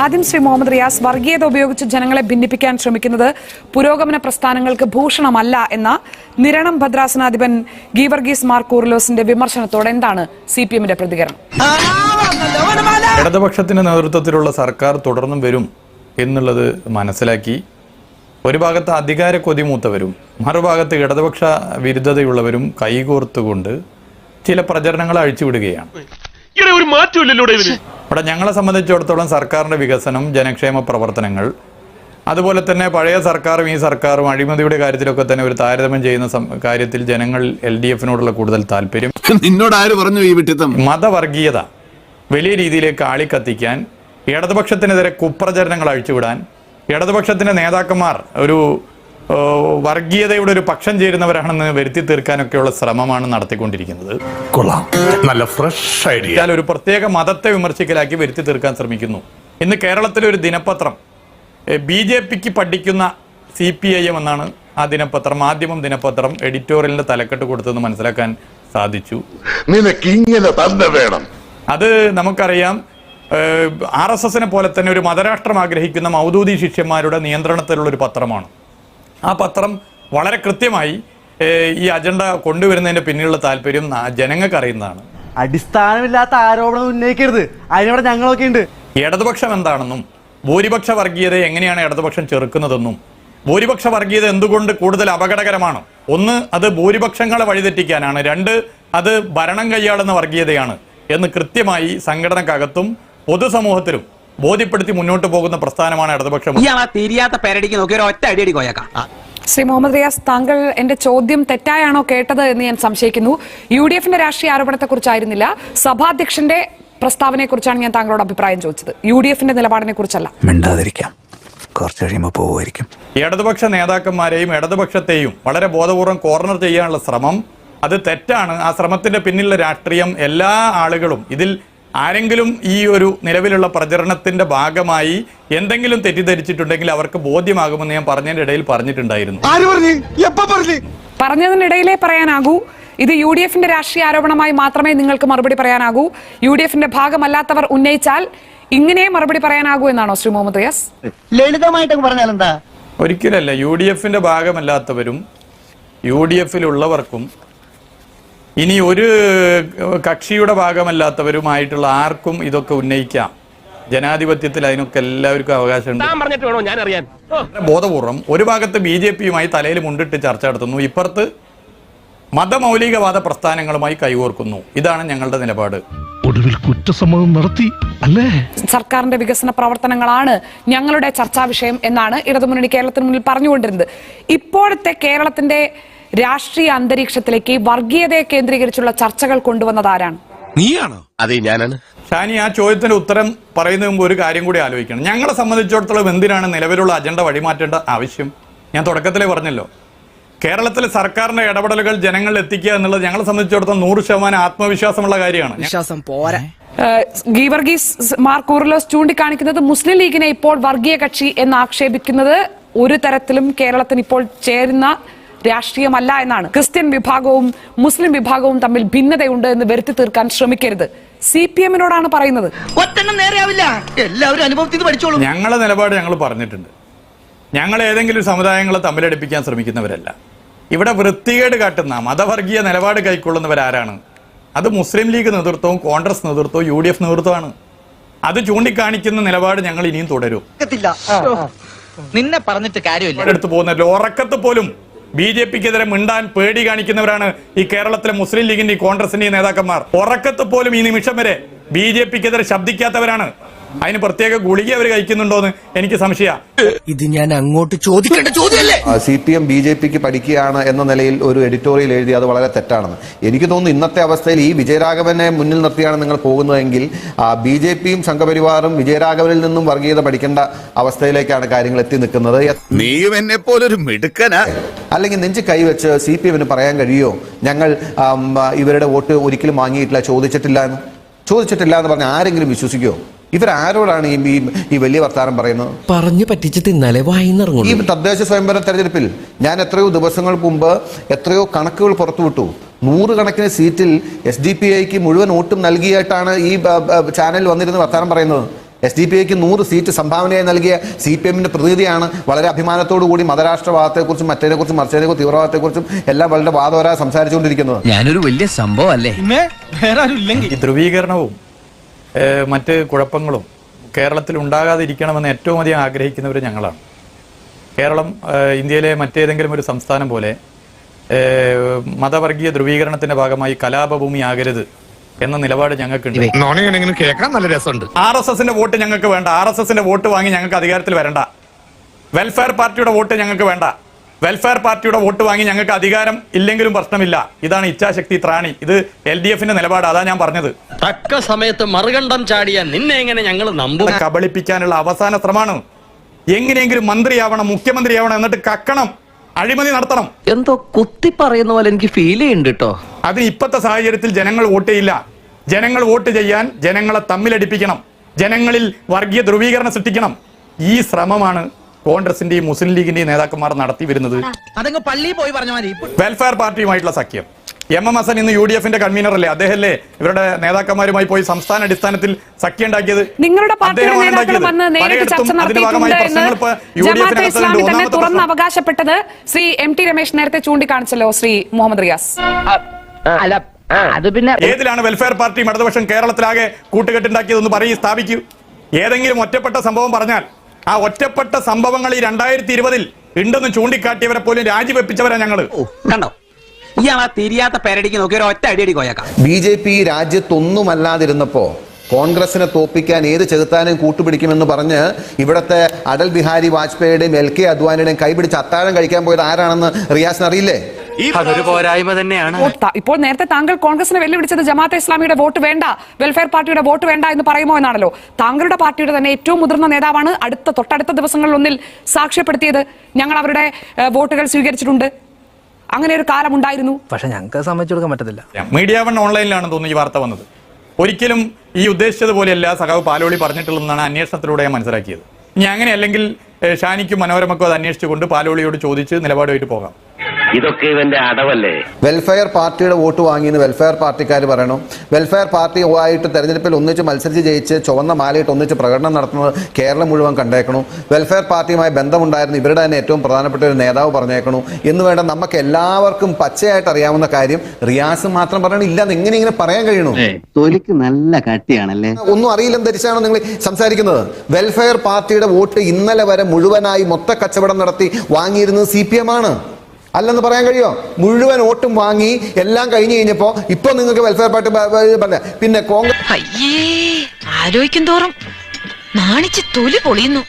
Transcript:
ആദ്യം ശ്രീ മുഹമ്മദ് റിയാസ്, വർഗീയത ഉപയോഗിച്ച് ജനങ്ങളെ ഭിന്നിപ്പിക്കാൻ ശ്രമിക്കുന്നത് പുരോഗമന പ്രസ്ഥാനങ്ങൾക്ക് ഭൂഷണമല്ല എന്ന നിരണം ഭദ്രാസനാധിപൻ ഗീവർഗീസ് മാർ കൂറിലോസിന്റെ വിമർശനത്തോടെ എന്താണ് CPM-ന്റെ പ്രതികരണം? ഇടതുപക്ഷത്തിന്റെ നേതൃത്വത്തിലുള്ള സർക്കാർ തുടർന്നും വരും എന്നുള്ളത് മനസ്സിലാക്കി ഒരു ഭാഗത്ത് അധികാര കൊതിമൂത്തവരും മറുഭാഗത്ത് ഇടതുപക്ഷ വിരുദ്ധതയുള്ളവരും കൈകോർത്തുകൊണ്ട് ചില പ്രചരണങ്ങൾ അഴിച്ചുവിടുകയാണ്. അവിടെ ഞങ്ങളെ സംബന്ധിച്ചിടത്തോളം സർക്കാരിന്റെ വികസനം, ജനക്ഷേമ പ്രവർത്തനങ്ങൾ, അതുപോലെ തന്നെ പഴയ സർക്കാരും ഈ സർക്കാരും അഴിമതിയുടെ കാര്യത്തിലൊക്കെ തന്നെ ഒരു താരതമ്യം ചെയ്യുന്ന കാര്യത്തിൽ ജനങ്ങൾ LDF-നോടുള്ള കൂടുതൽ താല്പര്യം. നിന്നോട് ആര് പറഞ്ഞു ഈ വിട്ടിത്തം? മതവർഗീയത വലിയ രീതിയിലേക്ക് ആളിക്കത്തിക്കാൻ, ഇടതുപക്ഷത്തിനെതിരെ കുപ്രചരണങ്ങൾ അഴിച്ചുവിടാൻ, ഇടതുപക്ഷത്തിന്റെ നേതാക്കന്മാർ ഒരു വർഗീയതയുടെ ഒരു പക്ഷം ചേരുന്നവരാണെന്ന് വരുത്തി തീർക്കാനൊക്കെയുള്ള ശ്രമമാണ് നടത്തിക്കൊണ്ടിരിക്കുന്നത്. നല്ല ഫ്രഷ് ഐഡിയ. ഒരു പ്രത്യേക മതത്തെ വിമർശിക്കലാക്കി വരുത്തി തീർക്കാൻ ശ്രമിക്കുന്നു. ഇന്ന് കേരളത്തിലെ ഒരു ദിനപത്രം BJPക്ക് പഠിക്കുന്ന CPIM എന്നാണ് ആ ദിനപത്രം, മാധ്യമം ദിനപത്രം എഡിറ്റോറിയലിന്റെ തലക്കെട്ട് കൊടുത്തെന്ന് മനസ്സിലാക്കാൻ സാധിച്ചു. അത് നമുക്കറിയാം, RSS-നെ പോലെ തന്നെ ഒരു മതരാഷ്ട്രം ആഗ്രഹിക്കുന്ന മൗദൂദി ശിഷ്യന്മാരുടെ നിയന്ത്രണത്തിലുള്ള ഒരു പത്രമാണ്. ആ പത്രം വളരെ കൃത്യമായി ഈ അജണ്ട കൊണ്ടുവരുന്നതിന്റെ പിന്നിലുള്ള താല്പര്യം ജനങ്ങൾക്ക് അറിയുന്നതാണ്. അടിസ്ഥാനമില്ലാത്ത ആരോപണം ഉന്നയിക്കരുത്, അതിനോട് ഞങ്ങളൊക്കെ ഉണ്ട്. ഇടതുപക്ഷം എന്താണെന്നും ഭൂരിപക്ഷ വർഗീയത എങ്ങനെയാണ് ഇടതുപക്ഷം ചെറുക്കുന്നതെന്നും ഭൂരിപക്ഷ വർഗീയത എന്തുകൊണ്ട് കൂടുതൽ അപകടകരമാണ്, ഒന്ന് അത് ഭൂരിപക്ഷങ്ങളെ വഴിതെറ്റിക്കാനാണ്, രണ്ട് അത് ഭരണം കൈയാളുന്ന വർഗീയതയാണ് എന്ന് കൃത്യമായി സംഘടനക്കകത്തും പൊതുസമൂഹത്തിലും ബോധ്യപ്പെടുത്തി മുന്നോട്ട് പോകുന്ന പ്രസ്ഥാനമാണ് ഇടതുപക്ഷം. ശ്രീ മുഹമ്മദ് റിയാസ്, താങ്കൾ എന്റെ ചോദ്യം തെറ്റായാണോ കേട്ടത് എന്ന് ഞാൻ സംശയിക്കുന്നു. UDF-ന്റെ രാഷ്ട്രീയ ആരോപണത്തെക്കുറിച്ചായിരുന്നില്ല, സഭാധ്യക്ഷന്റെ പ്രസ്താവനയെക്കുറിച്ചാണ് ഞാൻ താങ്കളോട് അഭിപ്രായം ചോദിച്ചത്. UDF-ന്റെ നിലപാടിനെ കുറിച്ചല്ല. കുറച്ച് കഴിയുമ്പോൾ പോവുമായിരിക്കും. ഇടതുപക്ഷ നേതാക്കന്മാരെയും ഇടതുപക്ഷത്തെയും വളരെ ബോധപൂർവം കോർണർ ചെയ്യാനുള്ള ശ്രമം അത് തെറ്റാണ്. ആ ശ്രമത്തിന്റെ പിന്നിലുള്ള രാഷ്ട്രീയം എല്ലാ ആളുകളും, ഇതിൽ ആരെങ്കിലും ഈ ഒരു നിലവിലുള്ള പ്രചരണത്തിന്റെ ഭാഗമായി എന്തെങ്കിലും തെറ്റിദ്ധരിച്ചിട്ടുണ്ടെങ്കിൽ അവർക്ക് ബോധ്യമാകുമെന്ന് ഞാൻ പറഞ്ഞതിന്റെ ഇടയിൽ പറഞ്ഞിട്ടുണ്ടായിരുന്നു. പറഞ്ഞതിനിടയിലേ പറയാനാകൂ. ഇത് UDF-ന്റെ രാഷ്ട്രീയ ആരോപണമായി മാത്രമേ നിങ്ങൾക്ക് മറുപടി പറയാനാകൂ. UDF-ന്റെ ഭാഗമല്ലാത്തവർ ഉന്നയിച്ചാൽ ഇങ്ങനെ മറുപടി പറയാനാകൂ എന്നാണോ ശ്രീ മുഹമ്മദ് റിയാസ്? ലളിതമായിട്ട് പറഞ്ഞാൽ എന്താ? ഒരിക്കലല്ല. UDF-ന്റെ ഭാഗമല്ലാത്തവരും UDF-ലുള്ളവർക്കും ഇനി ഒരു കക്ഷിയുടെ ഭാഗമല്ലാത്തവരുമായിട്ടുള്ള ആർക്കും ഇതൊക്കെ ഉന്നയിക്കാം. ജനാധിപത്യത്തിൽ അതിനൊക്കെ എല്ലാവർക്കും അവകാശമുണ്ട്. ബോധപൂർവം ഒരു ഭാഗത്ത് BJP-യുമായി തലയിൽ മുണ്ടിട്ട് ചർച്ച നടത്തുന്നു, ഇപ്പുറത്ത് മതമൗലികവാദ പ്രസ്ഥാനങ്ങളുമായി കൈകോർക്കുന്നു. ഇതാണ് ഞങ്ങളുടെ നിലപാട്. ഒടുവിൽ കുറ്റസമ്മതം നടത്തി അല്ലേ? സർക്കാരിന്റെ വികസന പ്രവർത്തനങ്ങളാണ് ഞങ്ങളുടെ ചർച്ചാ വിഷയം എന്നാണ് ഇടതുമുന്നണി കേരളത്തിന് മുന്നിൽ പറഞ്ഞുകൊണ്ടിരുന്നത്. ഇപ്പോഴത്തെ കേരളത്തിന്റെ രാഷ്ട്രീയ അന്തരീക്ഷത്തിലേക്ക് വർഗീയതയെ കേന്ദ്രീകരിച്ചുള്ള ചർച്ചകൾ കൊണ്ടുവന്നത് ആരാണ്? നീയാണോ? അതെ, ഞാനാണ്. ഷാനി, ആ ചോദ്യത്തിന്റെ ഉത്തരം പറയുന്നതിന് മുമ്പ് ഒരു കാര്യം കൂടി ആലോചിക്കണം. ഞങ്ങളെ സംബന്ധിച്ചിടത്തോളം എന്തിനാണ് നിലവിലുള്ള അജണ്ട വഴിമാറ്റേണ്ട ആവശ്യം? ഞാൻ തുടക്കത്തിലേ പറഞ്ഞല്ലോ, കേരളത്തിലെ സർക്കാരിന്റെ ഇടപെടലുകൾ ജനങ്ങളിൽ എത്തിക്കുക എന്നുള്ളത് ഞങ്ങളെ സംബന്ധിച്ചിടത്തോളം 100% ആത്മവിശ്വാസമുള്ള കാര്യമാണ്. വിശ്വാസം പോരാ. ഗീവർഗീസ് മാർ കൂറിലോസ് ചൂണ്ടിക്കാണിക്കുന്നത് മുസ്ലിം ലീഗിനെ ഇപ്പോൾ വർഗീയ കക്ഷി എന്ന് ആക്ഷേപിക്കുന്നത് ഒരു തരത്തിലും കേരളത്തിന് ഇപ്പോൾ ചേരുന്ന രാഷ്ട്രീയമല്ല എന്നാണ്. ക്രിസ്ത്യൻ വിഭാഗവും മുസ്ലിം വിഭാഗവും തമ്മിൽ ഭിന്നതയുണ്ട് എന്ന് വരുത്തി തീർക്കാൻ ശ്രമിക്കരുത്. CPM-നോടാണ് പറയുന്നത്. ഞങ്ങളുടെ നിലപാട് ഞങ്ങൾ പറഞ്ഞിട്ടുണ്ട്. ഞങ്ങൾ ഏതെങ്കിലും സമുദായങ്ങളെ തമ്മിലടിപ്പിക്കാൻ ശ്രമിക്കുന്നവരല്ല. ഇവിടെ വൃത്തികേട് കാട്ടുന്ന മതവർഗീയ നിലപാട് കൈക്കൊള്ളുന്നവരാരാണ്? അത് മുസ്ലിം ലീഗ് നേതൃത്വവും കോൺഗ്രസ് നേതൃത്വവും UDF നേതൃത്വമാണ്. അത് ചൂണ്ടിക്കാണിക്കുന്ന നിലപാട് ഞങ്ങൾ ഇനിയും തുടരും. നിന്നെ പറഞ്ഞിട്ട് കാര്യമില്ല. എടുത്തു പോകുന്നല്ലോ ഉറക്കത്ത് പോലും BJP-ക്കെതിരെ മിണ്ടാൻ പേടി കാണിക്കുന്നവരാണ് ഈ കേരളത്തിലെ മുസ്ലിം ലീഗിന്റെയും കോൺഗ്രസിന്റെയും നേതാക്കന്മാർ. ഉറക്കത്ത് പോലും ഈ നിമിഷം വരെ BJP-ക്കെതിരെ ശബ്ദിക്കാത്തവരാണ്. അതിന് പ്രത്യേക ഗുളിക അവർ കഴിക്കുന്നുണ്ടോന്ന് എനിക്ക് സംശയം. ഇത് ഞാൻ അങ്ങോട്ട് ചോദിക്കേണ്ട ചോദ്യമല്ലേ? CPM BJP-ക്ക് പഠിക്കുകയാണ് എന്ന നിലയിൽ ഒരു എഡിറ്റോറിയൽ എഴുതി, അത് വളരെ തെറ്റാണെന്ന് എനിക്ക് തോന്നുന്നു. ഇന്നത്തെ അവസ്ഥയിൽ ഈ വിജയരാഘവനെ മുന്നിൽ നിർത്തിയാണ് നിങ്ങൾ പോകുന്നതെങ്കിൽ BJP-യും സംഘപരിവാറും വിജയരാഘവനിൽ നിന്നും വർഗീയത പഠിക്കേണ്ട അവസ്ഥയിലേക്കാണ് കാര്യങ്ങൾ എത്തി നിൽക്കുന്നത്. നീയും എന്നെ പോലൊരു മിടുക്കനാ. അല്ലെങ്കിൽ നെഞ്ച് കൈവച്ച് CPM-ന് പറയാൻ കഴിയോ ഞങ്ങൾ ഇവരുടെ വോട്ട് ഒരിക്കലും വാങ്ങിയിട്ടില്ല, ചോദിച്ചിട്ടില്ല എന്ന് പറഞ്ഞാൽ ആരെങ്കിലും വിശ്വസിക്കുമോ? ഇവരാരോടാണ് ഈ വലിയ വർത്താനം പറയുന്നത്? പറഞ്ഞു പറ്റിച്ച് തിന്നാലേ വായിന്നിറങ്ങും. ഈ തദ്ദേശ സ്വയംഭരണ തെരഞ്ഞെടുപ്പിൽ ഞാൻ എത്രയോ ദിവസങ്ങൾക്ക് മുമ്പ് എത്രയോ കണക്കുകൾ പുറത്തുവിട്ടു. 100 കണക്കിന് സീറ്റിൽ SDPIക്ക് മുഴുവൻ വോട്ടും നൽകിയിട്ടാണ് ഈ ചാനൽ വന്നിരുന്ന് വർത്താനം പറയുന്നത്. SDPIക്ക് 100 സീറ്റ് സംഭാവനയായി നൽകിയ CPMന്റെ പ്രതിനിധിയാണ്. വളരെ അഭിമാനത്തോടു കൂടി മതരാഷ്ട്രവാദത്തെക്കുറിച്ചും മറ്റേതിനെക്കുറിച്ചും മറിച്ചതിനെക്കുറിച്ചും തീവ്രവാദത്തെക്കുറിച്ചും എല്ലാം വളരെ വാദപരമായി സംസാരിച്ചുകൊണ്ടിരിക്കുന്നത്. ഞാനൊരു വലിയ സംഭവം അല്ലേ? ഈ ധ്രുവീകരണവും മറ്റ് കുഴപ്പങ്ങളും കേരളത്തിൽ ഉണ്ടാകാതിരിക്കണമെന്ന് ഏറ്റവും അധികം ആഗ്രഹിക്കുന്നവർ ഞങ്ങളാണ്. കേരളം ഇന്ത്യയിലെ മറ്റേതെങ്കിലും ഒരു സംസ്ഥാനം പോലെ മതവർഗീയ ധ്രുവീകരണത്തിന്റെ ഭാഗമായി കലാപഭൂമി ആകരുത് എന്ന നിലപാട് ഞങ്ങൾക്കുണ്ട്. കേൾക്കാൻ നല്ല രസമുണ്ട്. RSSന്റെ വോട്ട് ഞങ്ങൾക്ക് വേണ്ട. RSSന്റെ വോട്ട് വാങ്ങി ഞങ്ങൾക്ക് അധികാരത്തിൽ വരണ്ട. വെൽഫെയർ പാർട്ടിയുടെ വോട്ട് ഞങ്ങൾക്ക് വേണ്ട. വെൽഫെയർ പാർട്ടിയുടെ വോട്ട് വാങ്ങി ഞങ്ങൾക്ക് അധികാരം ഇല്ലെങ്കിലും പ്രശ്നമില്ല. ഇതാണ് ഇച്ഛാശക്തി ത്രാണി. ഇത് LDFന്റെ നിലപാട്. അതാ ഞാൻ പറഞ്ഞത്. തക്ക സമയത്ത് മറുകണ്ഠം ചാടിയ നിന്നെ എങ്ങനെ ഞങ്ങൾ നമ്പും? കബളിപ്പിക്കാനുള്ള അവസാന ശ്രമമാണ്. എങ്ങനെയെങ്കിലും മന്ത്രിയാവണം, മുഖ്യമന്ത്രിയാവണം, എന്നിട്ട് കക്കണം, അഴിമതി നടത്തണം. എന്തോ കുത്തി പറയുന്ന പോലെ എനിക്ക് ഫീൽ ചെയ്യുന്നുണ്ട് കേട്ടോ. അതിന് ഇപ്പോഴത്തെ സാഹചര്യത്തിൽ ജനങ്ങൾ വോട്ട് ചെയ്യില്ല. ജനങ്ങൾ വോട്ട് ചെയ്യാൻ ജനങ്ങളെ തമ്മിലടിപ്പിക്കണം, ജനങ്ങളിൽ വർഗീയ ധ്രുവീകരണം സൃഷ്ടിക്കണം. ഈ ശ്രമമാണ് കോൺഗ്രസിന്റെയും മുസ്ലിം ലീഗിന്റെയും നേതാക്കന്മാർ നടത്തി വരുന്നത്. വെൽഫെയർ പാർട്ടിയുമായിട്ടുള്ള സഖ്യം. MM ഹസൻ ഇന്ന് UDFന്റെ കൺവീനർ അല്ലേ? അദ്ദേഹമല്ലേ ഇവരുടെ നേതാക്കന്മാരുമായി പോയി സംസ്ഥാന അടിസ്ഥാനത്തിൽ സഖ്യം ഉണ്ടാക്കിയത്? നിങ്ങളുടെ പാർട്ടിയുടെ നേതാക്കൾ വന്ന് നേരിട്ട് ചർച്ച നടത്തിയിട്ടുണ്ട് എന്ന് ജമാഅത്തെ ഇസ്ലാമി തന്നെ തുറന്ന് അവകാശപ്പെട്ടത് ശ്രീ MT രമേശ് നേരത്തെ ചൂണ്ടിക്കാണിച്ചല്ലോ. ശ്രീ മുഹമ്മദ് റിയാസ്, ഏതിലാണ് വെൽഫെയർ പാർട്ടി ഇടതുപക്ഷം കേരളത്തിലാകെ കൂട്ടുകെട്ടുണ്ടാക്കിയതെന്ന് പറയും, സ്ഥാപിക്കൂ. ഏതെങ്കിലും ഒറ്റപ്പെട്ട സംഭവം പറഞ്ഞാൽ ആ ഒറ്റപ്പെട്ട സംഭവങ്ങൾ ഈ 2020 ഉണ്ടെന്ന് ചൂണ്ടിക്കാട്ടിയവരെ പോലും രാജിവെപ്പിച്ചവരാ ഞങ്ങള്. കണ്ടോ, ഇയാളാ തിരിയാത്ത പേരടിക്ക് നോക്കി ഒരു ഒറ്റ അടിയടി കോയക്കാം. BJP രാജ്യത്തൊന്നുമല്ലാതിരുന്നപ്പോ കോൺഗ്രസിനെ തോപ്പിക്കാൻ ഏത് ചെകുത്താനും കൂട്ടുപിടിക്കുമെന്ന് പറഞ്ഞ് ഇവിടുത്തെ അടൽ ബിഹാരി വാജ്പേയിയുടെയും LK അദ്വാനിയുടെയും കൈപിടിച്ച് അത്താഴം കഴിക്കാൻ പോയത് ആരാണെന്ന് റിയാസിന് അറിയില്ലേ? അതൊരു പോരായ്മ തന്നെയാണ്. ഇപ്പോൾ നേരത്തെ താങ്കൾ കോൺഗ്രസിനെ വെല്ലുവിളിച്ചത് ജമാഅത്തെ ഇസ്ലാമിയുടെ വോട്ട് വേണ്ട, വെൽഫെയർ പാർട്ടിയുടെ വോട്ട് വേണ്ട എന്ന് പറയുമോ എന്നാണല്ലോ. താങ്കളുടെ പാർട്ടിയുടെ തന്നെ ഏറ്റവും മുതിർന്ന നേതാവാണ് തൊട്ടടുത്ത ദിവസങ്ങളിൽ ഒന്നിൽ സാക്ഷ്യപ്പെടുത്തിയത്, ഞങ്ങൾ അവരുടെ വോട്ടുകൾ സ്വീകരിച്ചിട്ടുണ്ട്, അങ്ങനെ ഒരു കാലം ഉണ്ടായിരുന്നു. പക്ഷെ ഞങ്ങൾക്ക് സമ്മതിച്ചു കൊടുക്കാൻ പറ്റത്തില്ല. മീഡിയ വൺ ഓൺലൈനിലാണ് തോന്നുന്നു ഈ വാർത്ത വന്നത്. ഒരിക്കലും ഈ ഉദ്ദേശിച്ചതുപോലെയല്ല സഖാവ് പാലോളി പറഞ്ഞിട്ടുള്ളതെന്നാണ് അന്വേഷണത്തിലൂടെ ഞാൻ മനസ്സിലാക്കിയത്. ഇനി അങ്ങനെ അല്ലെങ്കിൽ ഷാനിക്കും മനോരമക്കും അത് അന്വേഷിച്ചുകൊണ്ട് പാലോളിയോട് ചോദിച്ച് നിലപാടുമായിട്ട് പോകാം. ഇതൊക്കെ ഇവന്റെ അടവല്ലേ? വെൽഫെയർ പാർട്ടിയുടെ വോട്ട് വാങ്ങിയെന്ന് വെൽഫെയർ പാർട്ടിക്കാർ പറയണം. വെൽഫെയർ പാർട്ടിയുമായിട്ട് തെരഞ്ഞെടുപ്പിൽ ഒന്നിച്ച് മത്സരിച്ച് ജയിച്ച് ചുവന്ന മാലയിട്ട് ഒന്നിച്ച് പ്രകടനം നടത്തുന്നത് കേരളം മുഴുവൻ കണ്ടേക്കണു. വെൽഫെയർ പാർട്ടിയുമായി ബന്ധമുണ്ടായിരുന്നു ഇവരുടെ തന്നെ ഏറ്റവും പ്രധാനപ്പെട്ട ഒരു നേതാവ് പറഞ്ഞേക്കണു എന്ന് വേണ്ട നമുക്ക് എല്ലാവർക്കും പച്ചയായിട്ട് അറിയാവുന്ന കാര്യം റിയാസ് മാത്രം പറയണം. ഇല്ലാന്ന് എങ്ങനെ പറയാൻ കഴിയണു? തൊലിക്ക് നല്ല കട്ടിയാണല്ലേ. ഒന്നും അറിയില്ലെന്ന് ധരിച്ചാണോ നിങ്ങൾ സംസാരിക്കുന്നത്? വെൽഫെയർ പാർട്ടിയുടെ വോട്ട് ഇന്നലെ വരെ മുഴുവനായി മൊത്ത കച്ചവടം നടത്തി വാങ്ങിയിരുന്നത് CPM ആണ്. അല്ലെന്ന് പറയാൻ കഴിയോ? മുഴുവൻ വോട്ടും വാങ്ങി എല്ലാം കഴിഞ്ഞു കഴിഞ്ഞപ്പോ ഇപ്പൊ നിങ്ങൾക്ക് വെൽഫെയർ പാർട്ടി പറഞ്ഞ പിന്നെ കോൺഗ്രസ് ആലോചിക്കും തോറും നാണിച്ച് തൊലി പൊളിയുന്നു.